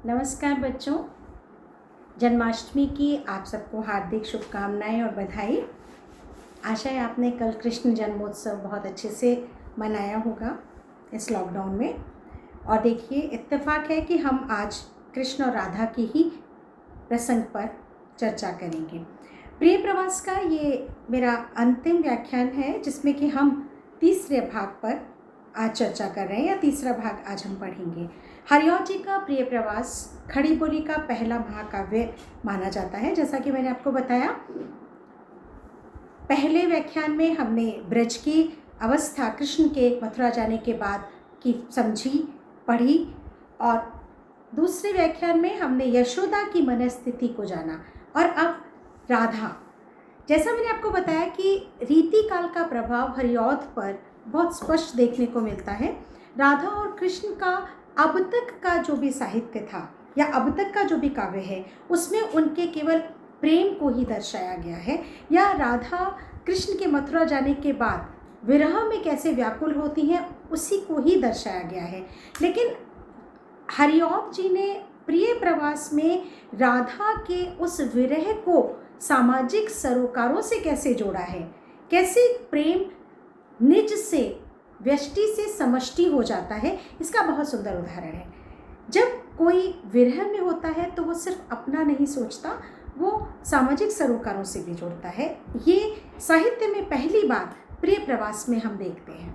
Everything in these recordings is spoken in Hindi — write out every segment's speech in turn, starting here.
नमस्कार बच्चों, जन्माष्टमी की आप सबको हार्दिक शुभकामनाएं और बधाई। आशा है आपने कल कृष्ण जन्मोत्सव बहुत अच्छे से मनाया होगा इस लॉकडाउन में। और देखिए, इत्तेफाक है कि हम आज कृष्ण और राधा की ही प्रसंग पर चर्चा करेंगे। प्रिय प्रवास का ये मेरा अंतिम व्याख्यान है जिसमें कि हम तीसरे भाग पर आज चर्चा कर रहे हैं, या तीसरा भाग आज हम पढ़ेंगे। हरिऔध जी का प्रिय प्रवास खड़ी बोली का पहला महाकाव्य माना जाता है। जैसा कि मैंने आपको बताया, पहले व्याख्यान में हमने ब्रज की अवस्था कृष्ण के मथुरा जाने के बाद की समझी, पढ़ी, और दूसरे व्याख्यान में हमने यशोदा की मनस्थिति को जाना। और अब राधा, जैसा मैंने आपको बताया कि रीति काल का प्रभाव हरिऔध पर बहुत स्पष्ट देखने को मिलता है। राधा और कृष्ण का अब तक का जो भी साहित्य था या अब तक का जो भी काव्य है, उसमें उनके केवल प्रेम को ही दर्शाया गया है, या राधा कृष्ण के मथुरा जाने के बाद विरह में कैसे व्याकुल होती हैं उसी को ही दर्शाया गया है। लेकिन हरिऔध जी ने प्रिय प्रवास में राधा के उस विरह को सामाजिक सरोकारों से कैसे जोड़ा है, कैसे प्रेम निज से व्यष्टि से समष्टि हो जाता है, इसका बहुत सुंदर उदाहरण है। जब कोई विरह में होता है तो वो सिर्फ अपना नहीं सोचता, वो सामाजिक सरोकारों से भी जोड़ता है। ये साहित्य में पहली बार प्रिय प्रवास में हम देखते हैं।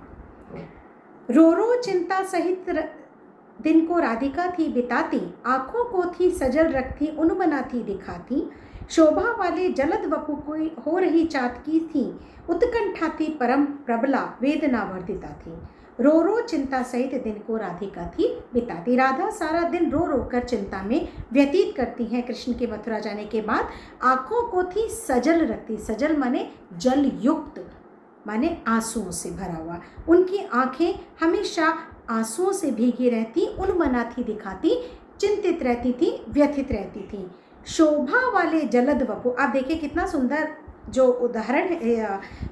रो रो चिंता सहित दिन को राधिका थी बिताती, आँखों को थी सजल रखती उन बना थी दिखाती, शोभा वाले जलद वपु कोई हो रही चातकी थी, उत्कंठा थी परम प्रबला वेदना वर्धिता थी। रो रो चिंता सहित दिन को राधिका थी बिताती। राधा सारा दिन रो रो कर चिंता में व्यतीत करती हैं कृष्ण के मथुरा जाने के बाद। आँखों को थी सजल रखती, सजल माने जल युक्त, माने आंसुओं से भरा हुआ। उनकी आँखें हमेशा आंसुओं से भीगी रहती, उन्मना थी दिखाती, चिंतित रहती थी, व्यथित रहती थी। शोभा वाले जलद वपु, आप देखिए कितना सुंदर जो उदाहरण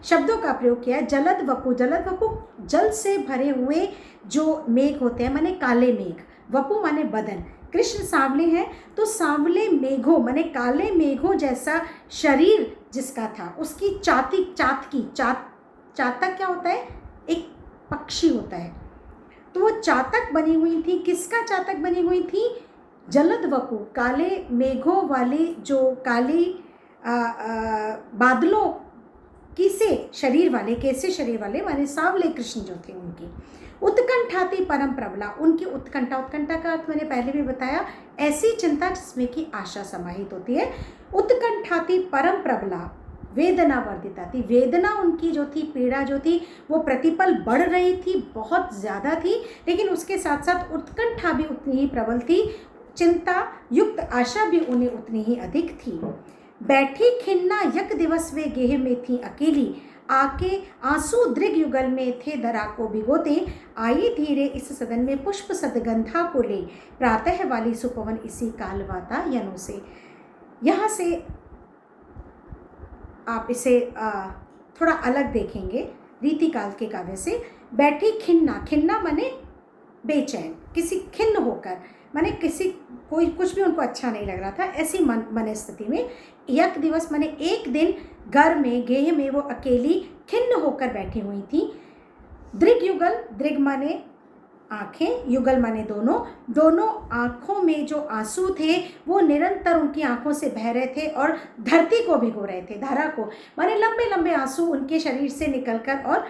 शब्दों का प्रयोग किया है। जलद वपु, जलद वपु जल से भरे हुए जो मेघ होते हैं, माने काले मेघ। वपु माने बदन। कृष्ण सांवले हैं तो सांवले मेघों माने काले मेघों जैसा शरीर जिसका था, उसकी चातक क्या होता है? एक पक्षी होता है। तो वो चातक बनी हुई थी। किसका चातक बनी हुई थी? जलद वपु, काले मेघों वाले, जो काले बादलों की से शरीर वाले, कैसे शरीर वाले माने सांवले कृष्ण जो थे उनकी। उत्कंठा थी परम प्रबला, उनकी उत्कंठा, उत्कंठा का अर्थ मैंने पहले भी बताया, ऐसी चिंता जिसमें कि आशा समाहित होती है। उत्कंठा थी परम प्रबला वेदना वर्धिता थी, वेदना उनकी जो थी, पीड़ा जो थी, वो प्रतिपल बढ़ रही थी, बहुत ज़्यादा थी। लेकिन उसके साथ साथ उत्कंठा भी उतनी ही प्रबल थी, चिंता युक्त आशा भी उन्हें उतनी ही अधिक थी। बैठी खिन्ना यक दिवस वे गेह में थी अकेली, आके आंसू दृग युगल में थे धरा को भिगोते, आई धीरे इस सदन में पुष्प सदगंधा को ले, प्रातः वाली सुपवन इसी कालवाता यनु से। यहाँ से आप इसे थोड़ा अलग देखेंगे रीति काल के काव्य से। बैठी खिन्ना, खिन्ना माने बेचैन, किसी खिन्न होकर, माने किसी कोई कुछ भी उनको अच्छा नहीं लग रहा था, ऐसी मन स्थिति में। यक दिवस माने एक दिन, घर में, गेह में वो अकेली खिन्न होकर बैठी हुई थी। दृग युगल, दृग माने आँखें, युगल माने दोनों, दोनों आँखों में जो आंसू थे वो निरंतर उनकी आँखों से बह रहे थे और धरती को भिगो रहे थे। धारा को माने लंबे लंबे आंसू उनके शरीर से निकलकर और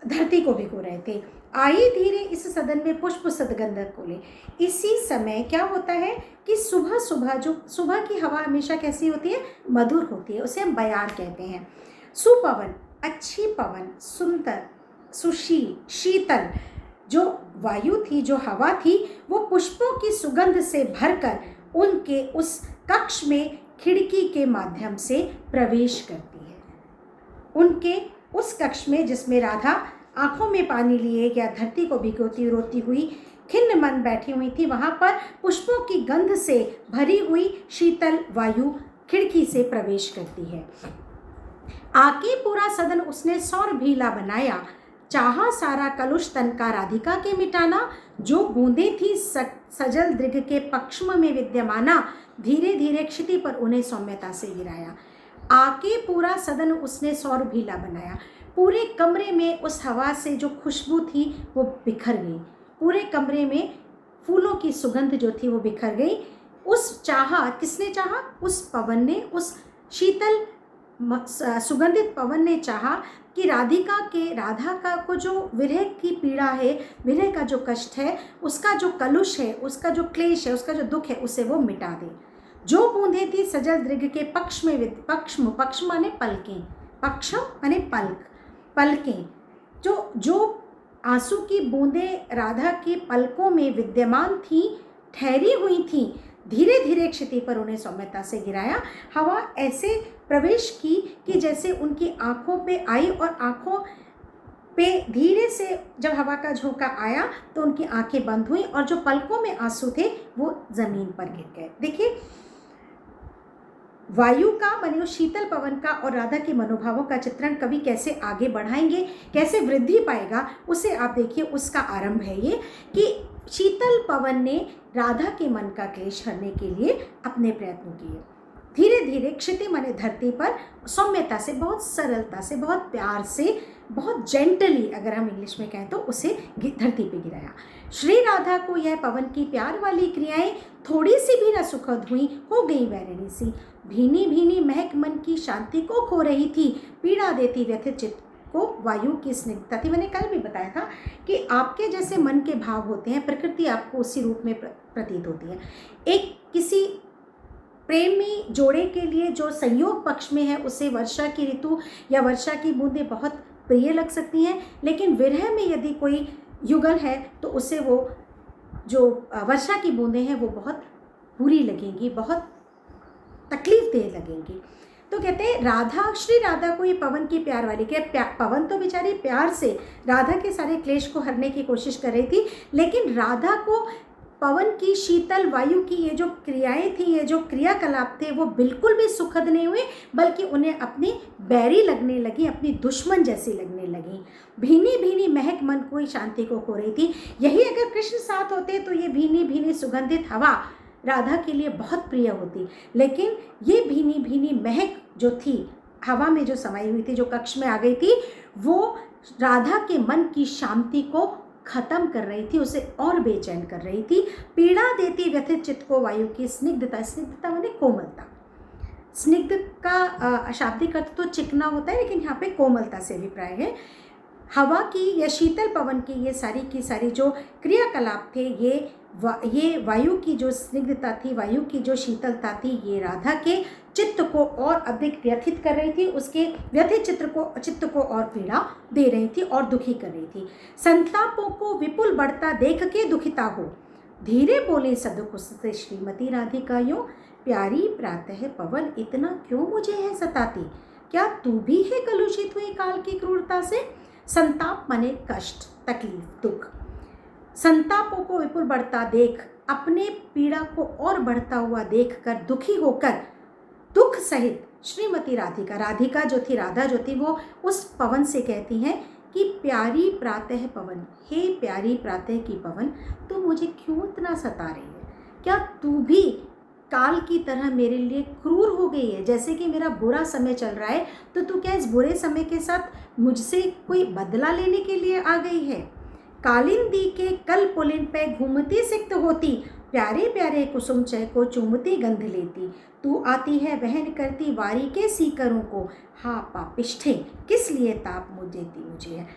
धरती को भिगो रहे थे। आई धीरे इस सदन में पुष्प सदगंध को ले। इसी समय क्या होता है कि सुबह सुबह, जो सुबह की हवा हमेशा कैसी होती है? मधुर होती है, उसे हम बयार कहते हैं। सुपवन, अच्छी पवन, सुंदर, सुशील, शीतल जो वायु थी, जो हवा थी, वो पुष्पों की सुगंध से भरकर उनके उस कक्ष में खिड़की के माध्यम से प्रवेश करती है। उनके उस कक्ष में जिसमें राधा आंखों में पानी लिए या धरती को भिगोती रोती हुई खिन्न मन बैठी हुई थी, वहाँ पर पुष्पों की गंध से भरी हुई शीतल वायु खिड़की से प्रवेश करती है। आके पूरा सदन उसने सौर भीला बनाया, चाहा सारा कलुष तन का राधिका के मिटाना, जो बूंदे थी सजल दृग के पक्ष्म में विद्यमाना, धीरे धीरे क्षिति पर उन्हें सौम्यता से गिराया। आके पूरा सदन उसने सौरभीला बनाया। पूरे कमरे में उस हवा से जो खुशबू थी वो बिखर गई, पूरे कमरे में फूलों की सुगंध जो थी वो बिखर गई। उस चाहा, किसने चाहा? उस पवन ने, उस शीतल सुगंधित पवन ने चाहा कि राधा का को जो विरह की पीड़ा है, विरह का जो कष्ट है, उसका जो कलुष है, उसका जो क्लेश है, उसका जो दुख है, उसे वो मिटा दे। जो बूंदे थी सजल दृग के पक्ष में, पक्ष माने पलकें, पक्षम माने पलक, पलकें, जो आंसू की बूंदें राधा की पलकों में विद्यमान थी, ठहरी हुई थी, धीरे धीरे क्षिति पर उन्हें सौम्यता से गिराया। हवा ऐसे प्रवेश की कि जैसे उनकी आंखों पे आई, और आंखों पे धीरे से जब हवा का झोंका आया तो उनकी आंखें बंद हुई, और जो पलकों में आंसू थे वो जमीन पर गिर गए। देखिए, वायु का माने शीतल पवन का और राधा के मनोभावों का चित्रण कवि कैसे आगे बढ़ाएंगे, कैसे वृद्धि पाएगा, उसे आप देखिए। उसका आरंभ है ये कि शीतल पवन ने राधा के मन का क्लेश हरने के लिए अपने प्रयत्न किए। धीरे धीरे क्षिति माने धरती पर सौम्यता से, बहुत सरलता से, बहुत प्यार से, बहुत जेंटली, अगर हम इंग्लिश में कहें तो, उसे धरती पे गिराया। श्री राधा को यह पवन की प्यार वाली क्रियाएं थोड़ी सी भी न सुखद हुई, हो गई वैरिणी सी। भीनी भीनी महक मन की शांति को खो रही थी, पीड़ा देती व्यथित चित्त को वायु की स्निग्धता थी। मैंने कल भी बताया था कि आपके जैसे मन के भाव होते हैं, प्रकृति आपको उसी रूप में प्रतीत होती है। एक किसी प्रेमी जोड़े के लिए जो संयोग पक्ष में है, उसे वर्षा की ऋतु या वर्षा की बूंदें बहुत प्रिय लग सकती हैं, लेकिन विरह में यदि कोई युगल है तो उसे वो जो वर्षा की बूंदें हैं वो बहुत बुरी लगेंगी, बहुत तकलीफ देह लगेंगी। तो कहते हैं राधा, श्री राधा को ये पवन की प्यार वाली पवन तो बेचारी प्यार से राधा के सारे क्लेश को हरने की कोशिश कर रही थी, लेकिन राधा को पवन की, शीतल वायु की ये जो क्रियाएं थी, ये जो क्रियाकलाप थे, वो बिल्कुल भी सुखद नहीं हुए, बल्कि उन्हें अपनी बैरी लगने लगी, अपनी दुश्मन जैसी लगने लगी। भीनी भीनी महक मन को शांति को खो रही थी। यही अगर कृष्ण साथ होते तो ये भीनी भीनी सुगंधित हवा राधा के लिए बहुत प्रिय होती, लेकिन ये भीनी भीनी महक जो थी हवा में जो समाई हुई थी, जो कक्ष में आ गई थी, वो राधा के मन की शांति को खत्म कर रही थी, उसे और बेचैन कर रही थी। पीड़ा देती व्यथित चित्त को वायु की स्निग्धता, स्निग्धता माने कोमलता, स्निग्ध का शाब्दिक अर्थ तो चिकना होता है, लेकिन यहाँ पे कोमलता से अभिप्राय है। हवा की या शीतल पवन की ये सारी की सारी जो क्रियाकलाप थे, ये वायु की जो स्निग्धता थी, वायु की जो शीतलता थी, ये राधा के चित्त को और अधिक व्यथित कर रही थी, उसके व्यथित चित्त को और पीड़ा दे रही थी और दुखी कर रही थी। संतापों को विपुल बढ़ता देख के दुखिता हो, धीरे बोले सदुख से श्रीमती राधिका यूं, प्यारी प्रातः पवन इतना क्यों मुझे है सताती, क्या तू भी है कलुषित हुई काल की क्रूरता से। संताप माने कष्ट, तकलीफ, दुख। संतापों को विपुल बढ़ता देख, अपने पीड़ा को और बढ़ता हुआ देखकर दुखी होकर दुख सहित श्रीमती राधिका जो थी, राधा जो थी, वो उस पवन से कहती हैं कि प्यारी प्रातः पवन, हे प्यारी प्रातः की पवन, तू मुझे क्यों इतना सता रही है, क्या तू भी काल की तरह मेरे लिए क्रूर हो गई है। जैसे कि मेरा बुरा समय चल रहा है तो तू क्या इस बुरे समय के साथ मुझसे कोई बदला लेने के लिए आ गई है। कालिंदी के कल पुलिन पे घूमती सिक्त होती, प्यारे प्यारे कुसुम चय को चूमती गंध लेती, तू आती है वहन करती वारी के सीकरों को, हाँ पापिष्ठे किस लिए ताप मुझे है।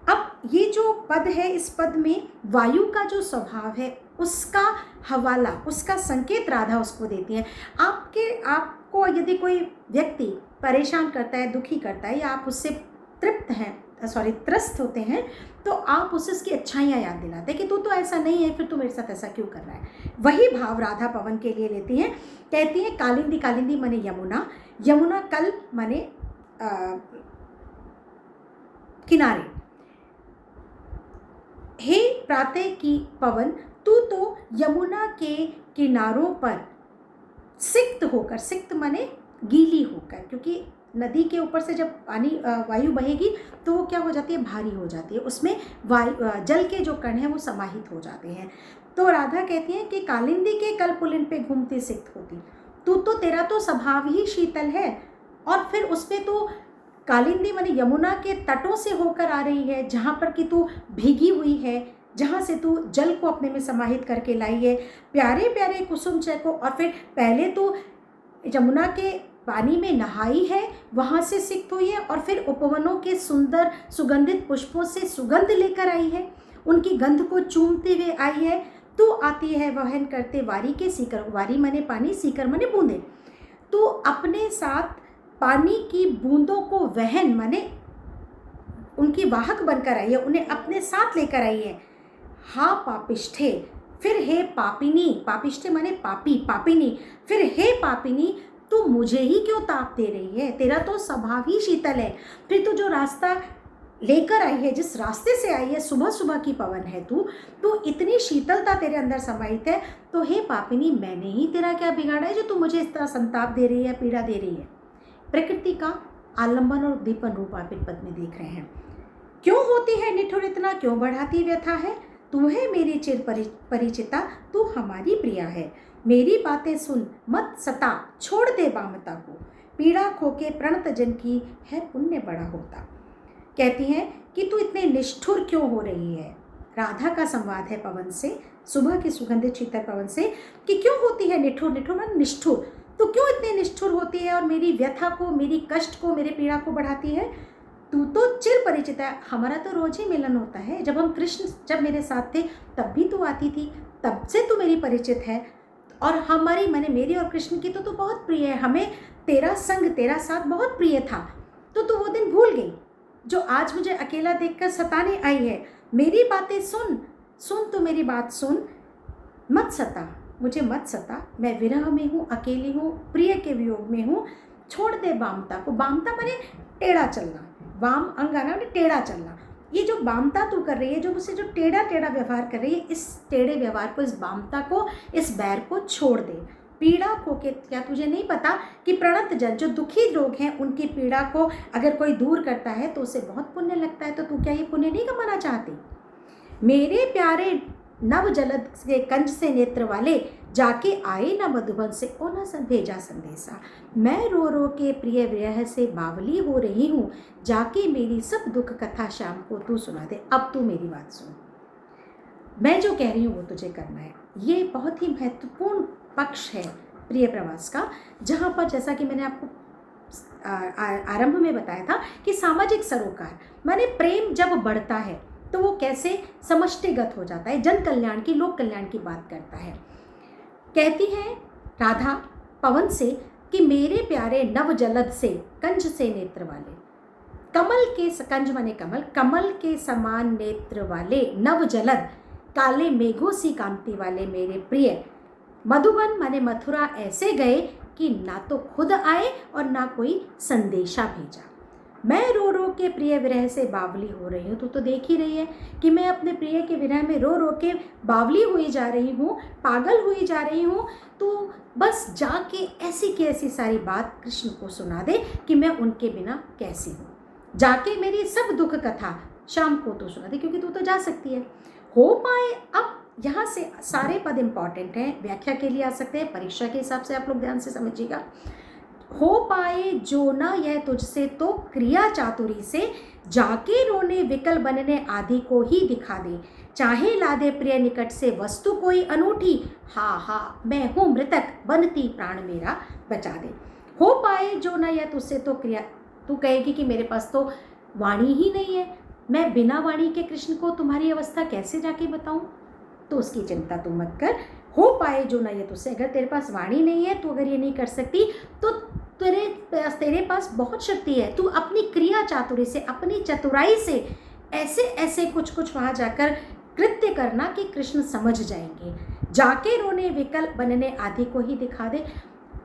अब ये जो पद है, इस पद में वायु का जो स्वभाव है उसका हवाला, उसका संकेत राधा उसको देती है। आपको यदि कोई व्यक्ति परेशान करता है, दुखी करता है, या आप उससे त्रस्त होते हैं, तो आप उसे उसकी अच्छाइयाँ याद दिलाते हैं कि तू तो ऐसा नहीं है, फिर तू मेरे साथ ऐसा क्यों कर रहा है। वही भाव राधा पवन के लिए लेती हैं। कहती हैं कालिंदी, कालिंदी माने यमुना, यमुना कल माने किनारे, हे प्रातः की पवन, तू तो यमुना के किनारों पर सिक्त होकर, सिक्त माने गीली होकर, क्योंकि नदी के ऊपर से जब पानी वायु बहेगी तो वो क्या हो जाती है, भारी हो जाती है, उसमें जल के जो कण हैं वो समाहित हो जाते हैं। तो राधा कहती हैं कि कालिंदी के कल पुलिन पे घूमती सिक्त होती, तू तो तेरा तो स्वभाव ही शीतल है, और फिर उसमें तो कालिंदी माने यमुना के तटों से होकर आ रही है, जहाँ पर कि तू भीगी हुई है, जहाँ से तू जल को अपने में समाहित करके लाई है, प्यारे प्यारे कुसुम चको, और फिर पहले तो यमुना के पानी में नहाई है, वहाँ से सिक्त हुई है, और फिर उपवनों के सुंदर सुगंधित पुष्पों से सुगंध लेकर आई है, उनकी गंध को चूमते हुए आई है। तू आती है वहन करते वारी के सीकर, वारी माने पानी, सीकर माने बूंदे, तू अपने साथ पानी की बूंदों को वहन माने उनकी वाहक बनकर आई है, उन्हें अपने साथ लेकर आई है। हाँ पापिष्ठे, फिर हे पापिनी, पापिष्ठे माने पापी, पापिनी, फिर हे पापिनी तू मुझे ही क्यों ताप दे रही है, तेरा तो स्वभाव ही शीतल है, फिर तू जो रास्ता लेकर आई है, जिस रास्ते से आई है, सुबह सुबह की पवन है तू इतनी शीतलता तेरे अंदर समाहित है, तो हे पापिनी मैंने ही तेरा क्या बिगाड़ा है जो तू मुझे इस तरह संताप दे रही है, पीड़ा दे रही है। प्रकृति का आलंबन और उद्दीपन रूप आप इन पद में देख रहे हैं। क्यों होती है निठुर इतना, क्यों बढ़ाती व्यथा है, तू है मेरी चिर परिचिता, तू हमारी प्रिया है, मेरी बातें सुन मत सता, छोड़ दे बामता को, पीड़ा खोके प्रणत जन की है पुण्य बड़ा होता। कहती हैं कि तू इतने निष्ठुर क्यों हो रही है। राधा का संवाद है पवन से, सुबह की सुगंधित शीतल पवन से, कि क्यों होती है निठुर, निठुर मान निष्ठुर, तो क्यों इतनी निष्ठुर होती है और मेरी व्यथा को, मेरी कष्ट को, मेरे पीड़ा को बढ़ाती है। तू तो चिर परिचित है, हमारा तो रोज ही मिलन होता है, जब हम कृष्ण जब मेरे साथ थे तब भी तू आती थी, तब से तू मेरी परिचित है, और हमारी मैंने मेरी और कृष्ण की तो तू बहुत प्रिय है, हमें तेरा संग तेरा साथ बहुत प्रिय था, तो तू वो दिन भूल गई जो आज मुझे अकेला देखकर सताने आई है। मेरी बातें सुन, सुन तो मेरी बात सुन, मत सता, मुझे मत सता, मैं विरह में हूँ, अकेली हूँ, प्रिय के वियोग में हूँ, छोड़ दे बामता को। बामता माने टेढ़ा चलना, वाम अंग आना माने टेढ़ा चलना, ये जो बामता तू कर रही है, जो मुझसे जो टेढ़ा टेढ़ा व्यवहार कर रही है, इस टेढ़े व्यवहार को, इस बामता को, इस बैर को छोड़ दे। पीड़ा को के क्या तुझे नहीं पता कि प्रणत जन जो दुखी लोग हैं उनकी पीड़ा को अगर कोई दूर करता है तो उसे बहुत पुण्य लगता है, तो तू क्या ये पुण्य नहीं कमाना चाहती। मेरे प्यारे नव जलद से कंज से नेत्र वाले, जाके आए न मधुबन से ओ न भेजा संदेशा, मैं रो रो के प्रिय विरह से बावली हो रही हूँ, जाके मेरी सब दुख कथा शाम को तू सुना दे। अब तू मेरी बात सुन, मैं जो कह रही हूँ वो तुझे करना है। ये बहुत ही महत्वपूर्ण पक्ष है प्रिय प्रवास का, जहाँ पर जैसा कि मैंने आपको आरंभ में बताया था कि सामाजिक सरोकार माने प्रेम जब बढ़ता है तो वो कैसे समष्टिगत हो जाता है, जन कल्याण की, लोक कल्याण की बात करता है। कहती है राधा पवन से कि मेरे प्यारे नव जलद से कंज से नेत्र वाले, कमल के कंज माने कमल, कमल के समान नेत्र वाले, नव जलद काले मेघों सी कांति वाले मेरे प्रिय, मधुबन माने मथुरा ऐसे गए कि ना तो खुद आए और ना कोई संदेशा भेजा। मैं रो रो के प्रिय विरह से बावली हो रही हूँ, तो देख ही रही है कि मैं अपने प्रिय के विरह में रो रो के बावली हुई जा रही हूँ, पागल हुई जा रही हूँ। तो बस जाके ऐसी की ऐसी सारी बात कृष्ण को सुना दे कि मैं उनके बिना कैसी हूँ, जाके मेरी सब दुख कथा शाम को तो सुना दे, क्योंकि तू तो जा सकती है। हो पाए, अब यहाँ से सारे पद इंपॉर्टेंट हैं, व्याख्या के लिए आ सकते हैं, परीक्षा के हिसाब से आप लोग ध्यान से समझिएगा। हो पाए जो न यह तुझसे तो क्रिया चातुरी से, जाके रोने विकल बनने आदि को ही दिखा दे, चाहे ला दे प्रिय निकट से वस्तु कोई अनूठी, हा हा मैं हूँ मृतक बनती प्राण मेरा बचा दे। हो पाए जो न यह तुझसे तो क्रिया, तू कहेगी कि मेरे पास तो वाणी ही नहीं है, मैं बिना वाणी के कृष्ण को तुम्हारी अवस्था कैसे जाके बताऊं, तो उसकी चिंता तू मत कर। हो पाए जो न ये तुझसे, अगर तेरे पास वाणी नहीं है, तो अगर ये नहीं कर सकती तो तेरे पास बहुत शक्ति है, तू अपनी क्रिया चातुरी से, अपनी चतुराई से ऐसे ऐसे कुछ कुछ वहाँ जाकर कृत्य करना कि कृष्ण समझ जाएंगे। जाके रोने विकल बनने आदि को ही दिखा दे।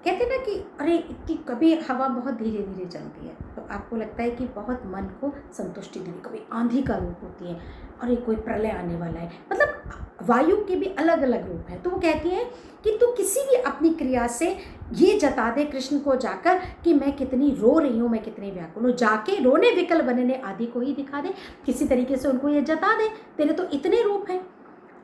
कहते हैं ना कि अरे इतनी, कभी हवा बहुत धीरे धीरे चलती है तो आपको लगता है कि बहुत मन को संतुष्टि देनी, कभी आंधी का रूप होती है, अरे कोई प्रलय आने वाला है, मतलब वायु के भी अलग अलग रूप है। तो वो कहती हैं कि तू किसी भी अपनी क्रिया से ये जता दे कृष्ण को जाकर कि मैं कितनी रो रही हूँ, मैं कितनी व्याकुल हूँ, जाके रोने विकल बनने आदि को ही दिखा दे, किसी तरीके से उनको ये जता दे, तेरे तो इतने रूप हैं,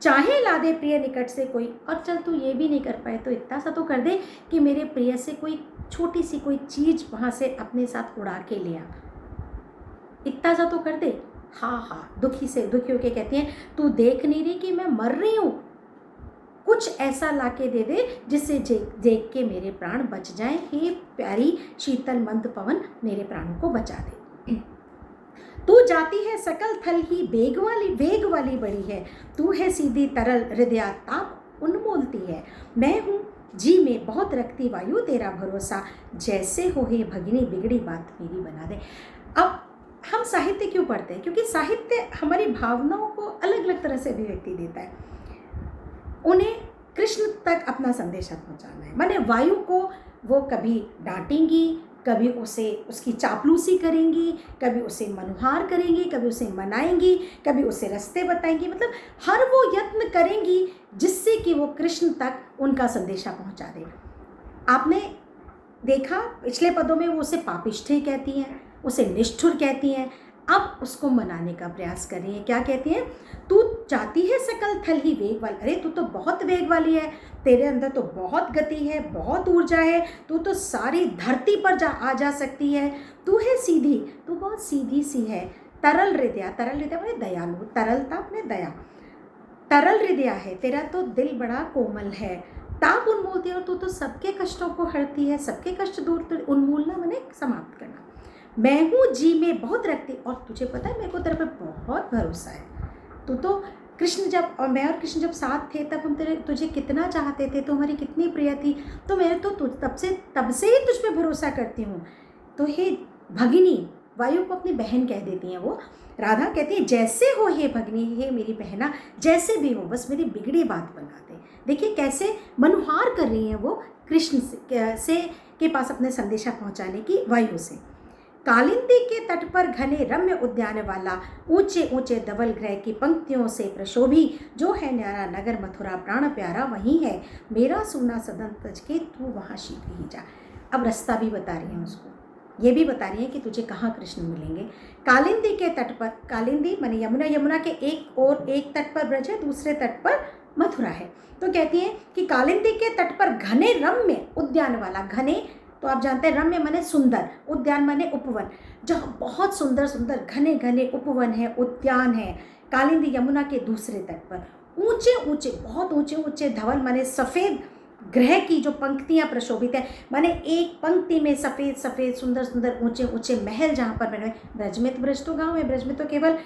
चाहे ला दे प्रिय निकट से कोई, और चल तू ये भी नहीं कर पाए तो इतना सा तो कर दे कि मेरे प्रिय से कोई छोटी सी कोई चीज़ वहाँ से अपने साथ उड़ा के ले आ, इतना सा तो कर दे। हाँ हाँ, दुखी से दुखी होके कहती हैं तू देख नहीं रही कि मैं मर रही हूँ, कुछ ऐसा ला के दे दे जिससे देख के मेरे प्राण बच जाएं, हे प्यारी शीतल मंद पवन मेरे प्राणों को बचा दे। तू जाती है सकल थल ही वेग वाली बड़ी है, तू है सीधी तरल हृदय ताप उन्मोलती है, मैं हूँ जी में बहुत रखती वायु तेरा भरोसा, जैसे हो हे भगिनी बिगड़ी बात मेरी बना दे। अब हम साहित्य क्यों पढ़ते हैं? क्योंकि साहित्य हमारी भावनाओं को अलग अलग तरह से अभिव्यक्ति देता है, उन्हें कृष्ण तक अपना संदेशा पहुंचाना है। माने वायु को वो कभी डांटेंगी, कभी उसे उसकी चापलूसी करेंगी, कभी उसे मनुहार करेंगी, कभी उसे मनाएंगी, कभी उसे रास्ते बताएंगी, मतलब हर वो यत्न करेंगी जिससे कि वो कृष्ण तक उनका संदेशा पहुंचा दे। आपने देखा पिछले पदों में वो उसे पापिष्ठे कहती हैं, उसे निष्ठुर कहती हैं, अब उसको मनाने का प्रयास कर रही है। क्या कहती हैं? तू चाहती है सकल थल ही वेग वाली, अरे तू तो बहुत वेग वाली है, तेरे अंदर तो बहुत गति है, बहुत ऊर्जा है, तू तो सारी धरती पर आ जा सकती है, तू है सीधी, तू बहुत सीधी सी है, तरल हृदय मैंने दयालु, तरलता अपने दया, तरल हृदय है तेरा, तो दिल बड़ा कोमल है, ताप उन्मूलती है, और तू तो सबके कष्टों को हरती है, सबके कष्ट दूर, उन्मूलना मैंने समाप्त करना, मैं हूँ जी में बहुत रखती, और तुझे पता है मेरे को तेरे पे बहुत भरोसा है, तू तो कृष्ण जब और मैं और कृष्ण जब साथ थे तब हम तुझे कितना चाहते थे, तो हमारी कितनी प्रिय थी, तो मैं तो तब से ही तुझ पे भरोसा करती हूँ। तो हे भगिनी, वायु को अपनी बहन कह देती हैं वो, राधा कहती है जैसे हो हे भगिनी, हे मेरी बहना, जैसे भी हो बस मेरी बिगड़ी बात बना दे। देखिए कैसे मनुहार कर रही हैं वो कृष्ण से के पास अपने संदेशा पहुँचाने की वायु से। कालिंदी के तट पर घने रम्य उद्यान वाला, ऊंचे ऊंचे धवल ग्रह की पंक्तियों से प्रशोभी, जो है न्यारा नगर मथुरा प्राण प्यारा वहीं है, मेरा सोना सदन तज के तू वहाँ शीघ्र ही जा। अब रास्ता भी बता रही हैं उसको, ये भी बता रही हैं कि तुझे कहाँ कृष्ण मिलेंगे। कालिंदी के तट पर, कालिंदी माने यमुना, यमुना के एक तट पर ब्रज है, दूसरे तट पर मथुरा है। तो कहती हैं कि कालिंदी के तट पर घने रम्य उद्यान वाला, घने तो आप जानते हैं रम्य माने सुंदर, उद्यान माने उपवन, जहाँ बहुत सुंदर सुंदर घने घने उपवन है, उद्यान है। कालिंदी यमुना के दूसरे तट पर ऊंचे ऊंचे, बहुत ऊंचे ऊंचे धवल माने सफ़ेद ग्रह की जो पंक्तियाँ प्रशोभित है, माने एक पंक्ति में सफ़ेद सफ़ेद सुंदर सुंदर ऊंचे ऊंचे महल जहाँ पर बने हुए। ब्रज में तो, ब्रज तो गाँव है, ब्रज में तो केवल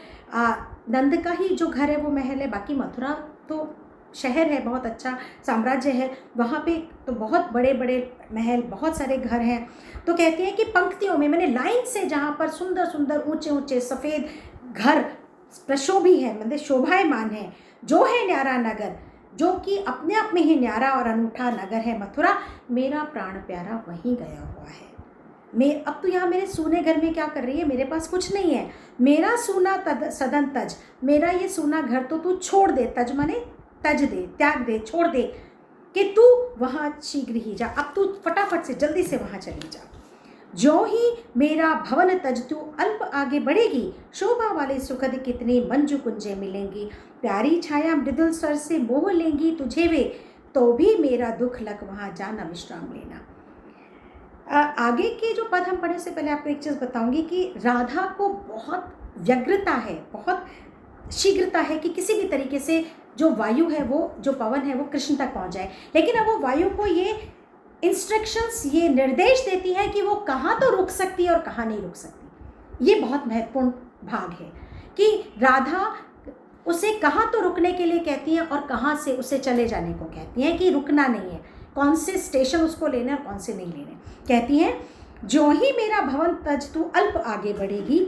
नंद का ही जो घर है वो महल है, बाकी मथुरा तो शहर है, बहुत अच्छा साम्राज्य है, वहाँ पे तो बहुत बड़े बड़े महल, बहुत सारे घर हैं। तो कहते हैं कि पंक्तियों में मैंने लाइन से जहाँ पर सुंदर सुंदर ऊंचे ऊंचे सफ़ेद घर प्रशोभी है, मतलब शोभायमान है, जो है न्यारा नगर, जो कि अपने आप में ही न्यारा और अनूठा नगर है मथुरा, मेरा प्राण प्यारा वहीं गया हुआ है। मैं अब तो यहाँ मेरे सूने घर में क्या कर रही है, मेरे पास कुछ नहीं है, मेरा सूना सदन तज, मेरा ये सूना घर तो तू छोड़ दे, तज माने तज दे, त्याग दे, छोड़ दे, कि तू वहाँ शीघ्र ही जा, अब तू फटाफट से जल्दी से वहाँ चली जा। जो ही मेरा भवन तज तू अल्प आगे बढ़ेगी, शोभा वाले सुखद कितने मंजू कुंजे मिलेंगी, प्यारी छाया मृदुल स्वर से मोह लेंगी तुझे वे, तो भी मेरा दुख लग वहाँ जाना विश्राम लेना। आगे के जो पद हम पढ़ने से पहले आपको एक चीज़ बताऊंगी कि राधा को बहुत व्यग्रता है, बहुत शीघ्रता है कि किसी भी तरीके से जो वायु है, वो जो पवन है, वो कृष्ण तक पहुंच जाए। लेकिन अब वो वायु को ये इंस्ट्रक्शंस, ये निर्देश देती है कि वो कहाँ तो रुक सकती है और कहाँ नहीं रुक सकती। ये बहुत महत्वपूर्ण भाग है कि राधा उसे कहाँ तो रुकने के लिए कहती है और कहाँ से उसे चले जाने को कहती हैं, कि रुकना नहीं है, कौन से स्टेशन उसको लेना है और कौन से नहीं लेने। कहती हैं जो ही मेरा भवन तज तू अल्प आगे बढ़ेगी,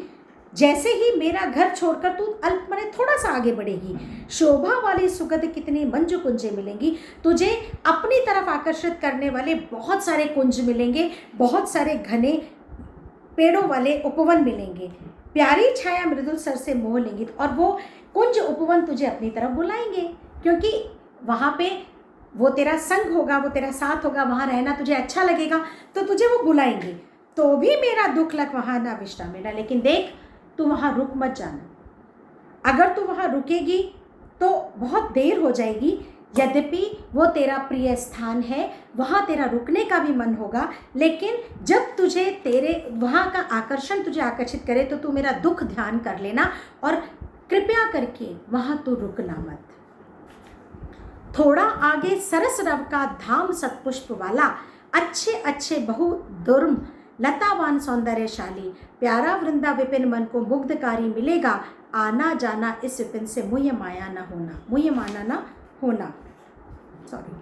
जैसे ही मेरा घर छोड़कर तू अल्प माने थोड़ा सा आगे बढ़ेगी, शोभा वाली सुगंध कितनी मंजू कुंजें मिलेंगी, तुझे अपनी तरफ आकर्षित करने वाले बहुत सारे कुंज मिलेंगे, बहुत सारे घने पेड़ों वाले उपवन मिलेंगे, प्यारी छाया मृदुल सर से मोह लेंगी, और वो कुंज उपवन तुझे अपनी तरफ बुलाएंगे, क्योंकि वहाँ पे वो तेरा संग होगा, वो तेरा साथ होगा, वहाँ रहना तुझे अच्छा लगेगा, तो तुझे वो बुलाएंगे। तो भी मेरा दुख लग वहाँ ना विश्राम लेना, लेकिन देख तू वहाँ रुक मत जाना। अगर तू वहाँ रुकेगी तो बहुत देर हो जाएगी। यद्यपि वो तेरा प्रिय स्थान है, वहाँ तेरा रुकने का भी मन होगा, लेकिन जब तुझे तेरे वहाँ का आकर्षण तुझे आकर्षित करे तो तू मेरा दुख ध्यान कर लेना, और कृपया करके वहाँ तू रुकना मत। थोड़ा आगे सरस रव का धाम सतपुष्प वाला, अच्छे अच्छे बहु दुर्म लतावान सौंदर्यशाली, प्यारा वृंदा विपिन मन को मुग्धकारी मिलेगा, आना जाना इस विपिन से मुह्य माया न होना, मुह्य माना न होना। सॉरी,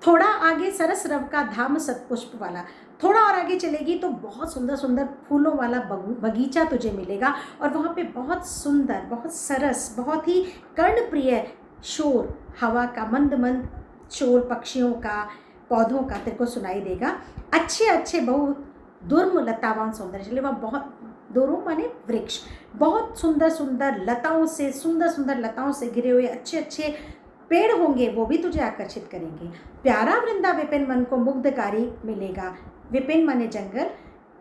थोड़ा आगे सरस रव का धाम सतपुष्प वाला, थोड़ा और आगे चलेगी तो बहुत सुंदर सुंदर फूलों वाला बगीचा तुझे मिलेगा, और वहाँ पे बहुत सुंदर, बहुत सरस, बहुत ही कर्णप्रिय शोर, हवा का मंद मंद शोर, पक्षियों का, पौधों का तेरे को सुनाई देगा। अच्छे अच्छे बहुत दुर्म लतावान सौंदर्य, वह बहुत दुर्म माने वृक्ष, बहुत सुंदर सुंदर लताओं से, सुंदर सुंदर लताओं से घिरे हुए अच्छे अच्छे पेड़ होंगे, वो भी तुझे आकर्षित करेंगे। प्यारा वृंदा विपिन मन को मुग्धकारी मिलेगा, विपिन माने जंगल,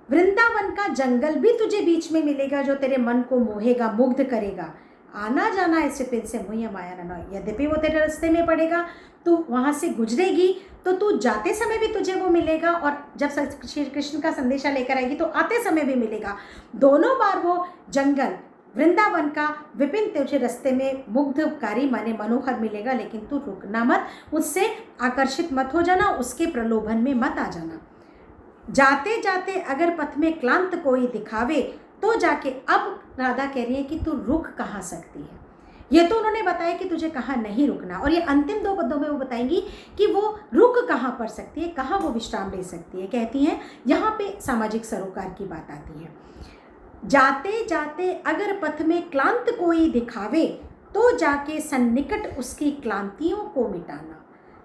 वृंदावन का जंगल भी तुझे बीच में मिलेगा जो तेरे मन को मोहेगा, मुग्ध करेगा। आना जाना इस विपिन से मुह्य माया न होए, यद्यपि वो तेरे रास्ते में पड़ेगा, तू वहाँ से गुजरेगी तो तू जाते समय भी तुझे वो मिलेगा, और जब श्री कृष्ण का संदेशा लेकर आएगी तो आते समय भी मिलेगा। दोनों बार वो जंगल वृंदावन का विपिन तुझे रास्ते में मुग्धकारी माने मनोहर मिलेगा, लेकिन तू रुकना मत, उससे आकर्षित मत हो जाना, उसके प्रलोभन में मत आ जाना। जाते जाते अगर पथ में क्लांत कोई दिखावे तो जाके, अब राधा कह रही है कि तू रुक कहाँ सकती है। ये तो उन्होंने बताया कि तुझे कहाँ नहीं रुकना, और ये अंतिम 2 पदों में वो बताएंगी कि वो रुक कहाँ पड़ सकती है, कहाँ वो विश्राम ले सकती है। कहती हैं यहाँ पे सामाजिक सरोकार की बात आती है। जाते जाते अगर पथ में क्लांत कोई दिखावे तो जाके सन्निकट उसकी क्लांतियों को मिटाना,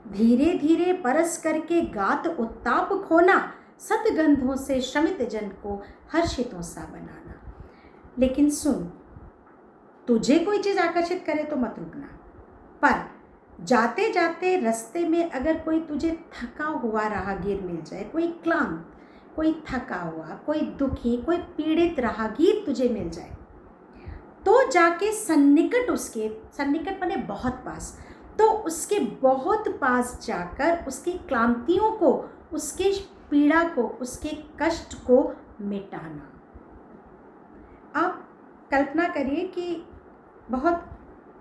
धीरे धीरे परस करके गात उत्ताप खोना, सतगंधों से श्रमित जन को हर्षितों सा बनाना। लेकिन सुन, तुझे कोई चीज़ आकर्षित करे तो मत रुकना, पर जाते जाते रास्ते में अगर कोई तुझे थका हुआ राहगीर मिल जाए, कोई क्लांत, कोई थका हुआ, कोई दुखी, कोई पीड़ित राहगीर तुझे मिल जाए, तो जाके सन्निकट उसके, सन्निकट माने बहुत पास, तो उसके बहुत पास जाकर उसकी क्लांतियों को, उसके पीड़ा को, उसके कष्ट को मिटाना। आप कल्पना करिए कि बहुत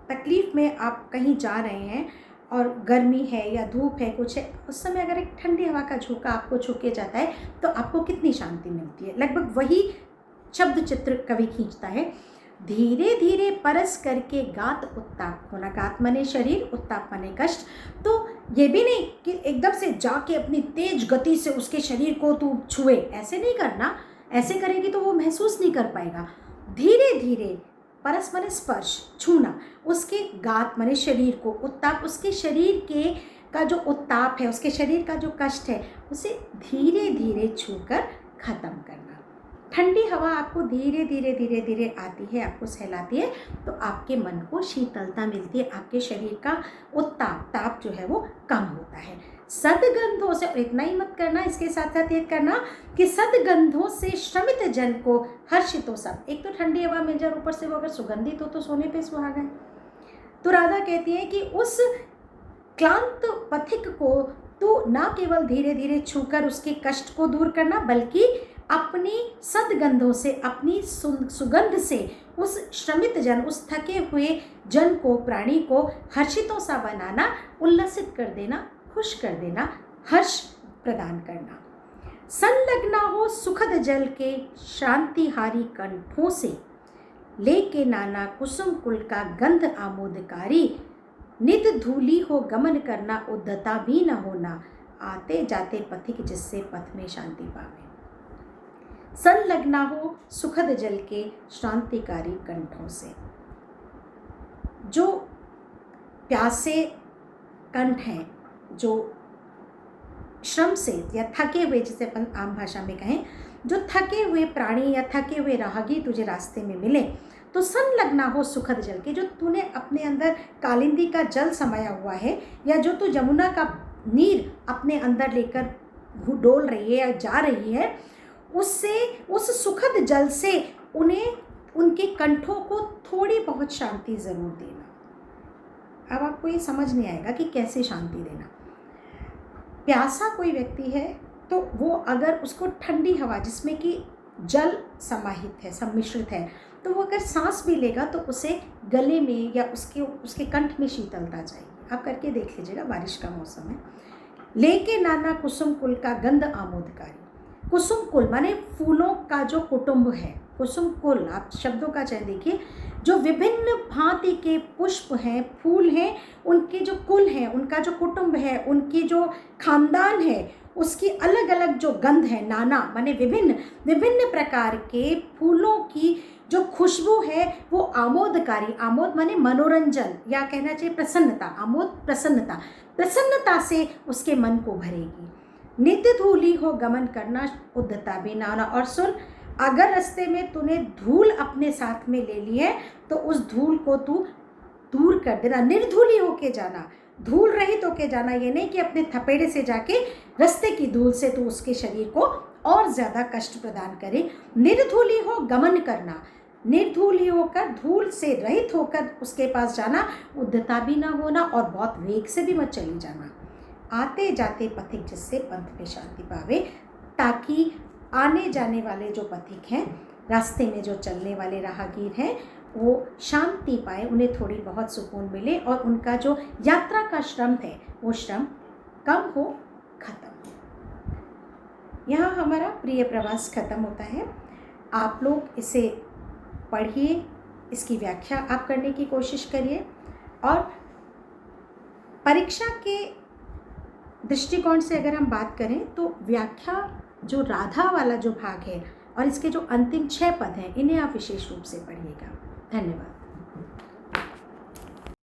तकलीफ़ में आप कहीं जा रहे हैं और गर्मी है या धूप है, कुछ है, उस समय अगर एक ठंडी हवा का झोंका आपको छू के जाता है तो आपको कितनी शांति मिलती है। लगभग वही शब्द चित्र कवि खींचता है। धीरे धीरे परस करके गात उत्ताप होना, गात माने शरीर, उत्ताप माने कष्ट। तो ये भी नहीं कि एकदम से जाके अपनी तेज गति से उसके शरीर को तू छुए, ऐसे नहीं करना। ऐसे करेगी तो वो महसूस नहीं कर पाएगा। धीरे धीरे, परस माने स्पर्श, छूना, उसके गात माने शरीर को, उत्ताप उसके शरीर के का जो उत्ताप है, उसके शरीर का जो कष्ट है, उसे धीरे धीरे छूकर ख़त्म करना। ठंडी हवा आपको धीरे धीरे धीरे धीरे आती है, आपको सहलाती है, तो आपके मन को शीतलता मिलती है, आपके शरीर का उत्ताप, ताप जो है वो कम होता है। सदगंधों से, और इतना ही मत करना, इसके साथ साथ ये करना कि सदगंधों से श्रमित जन को हर्षितो सब। एक तो ठंडी हवा मिल जाए, ऊपर से वो अगर सुगंधित हो तो सोने पे सुहागा है। तो राधा कहती है कि उस क्लांत पथिक को तो ना केवल धीरे धीरे छूकर उसके कष्ट को दूर करना, बल्कि अपनी सदगंधों से, अपनी सुगंध से उस श्रमित जन, उस थके हुए जन को, प्राणी को हर्षितों सा बनाना, उल्लसित कर देना, खुश कर देना, हर्ष प्रदान करना। संलग्ना हो सुखद जल के शांतिहारी कंठों से, लेके नाना कुसुम कुल का गंध आमोदकारी, नित धूली हो गमन करना, उद्धता भी न होना, आते जाते पथिक जिससे पथ में शांति पावे। संलग्ना हो सुखद जल के शांतिकारी कंठों से। जो प्यासे कंठ हैं, जो श्रम से या थके हुए, जिसे अपन आम भाषा में कहें, जो थके हुए प्राणी या थके हुए राहगीर तुझे रास्ते में मिले, तो संलग्ना हो सुखद जल के, जो तूने अपने अंदर कालिंदी का जल समाया हुआ है, या जो तू यमुना का नीर अपने अंदर लेकर डोल रही है या जा रही है, उससे, उस सुखद जल से उन्हें, उनके कंठों को थोड़ी बहुत शांति ज़रूर देना। अब आपको ये समझ नहीं आएगा कि कैसे शांति देना। प्यासा कोई व्यक्ति है तो वो अगर उसको ठंडी हवा जिसमें कि जल समाहित है, सम्मिश्रित है, तो वो अगर सांस भी लेगा तो उसे गले में या उसके कंठ में शीतलता जाएगी। आप करके देख लीजिएगा, बारिश का मौसम है। लेके नाना कुसुम कुल का गंध आमोदकारी। कुसुम कुल माने फूलों का जो कुटुंब है, कुसुम कुल, आप शब्दों का चयन देखिए, जो विभिन्न भांति के पुष्प हैं, फूल हैं, उनके जो कुल हैं, उनका जो कुटुंब है, उनकी जो खानदान है, उसकी अलग अलग जो गंध है, नाना माने विभिन्न विभिन्न प्रकार के फूलों की जो खुशबू है वो आमोदकारी, आमोद माने मनोरंजन या कहना चाहिए प्रसन्नता, आमोद प्रसन्नता, प्रसन्नता से उसके मन को भरेगी। नित्य धूली हो गमन करना उद्धता भी नाना। और सुन, अगर रास्ते में तूने धूल अपने साथ में ले ली है तो उस धूल को तू दूर कर देना, निर्धूली होके जाना, धूल रहित होके जाना। ये नहीं कि अपने थपेड़े से जाके रास्ते की धूल से तू उसके शरीर को और ज़्यादा कष्ट प्रदान करे। निर्धूली हो गमन करना, निर्धूली होकर, धूल से रहित होकर उसके पास जाना, उद्धता भी ना होना और बहुत वेग से भी मत चली जाना। आते जाते पथिक जिससे पंथ में शांति पावे, ताकि आने जाने वाले जो पथिक हैं, रास्ते में जो चलने वाले राहगीर हैं, वो शांति पाए, उन्हें थोड़ी बहुत सुकून मिले और उनका जो यात्रा का श्रम है वो श्रम कम हो, खत्म हो। यहाँ हमारा प्रिय प्रवास खत्म होता है। आप लोग इसे पढ़िए, इसकी व्याख्या आप करने की कोशिश करिए और परीक्षा के दृष्टिकोण से अगर हम बात करें तो व्याख्या जो राधा वाला जो भाग है और इसके जो अंतिम 6 पद हैं, इन्हें आप विशेष रूप से पढ़िएगा। धन्यवाद।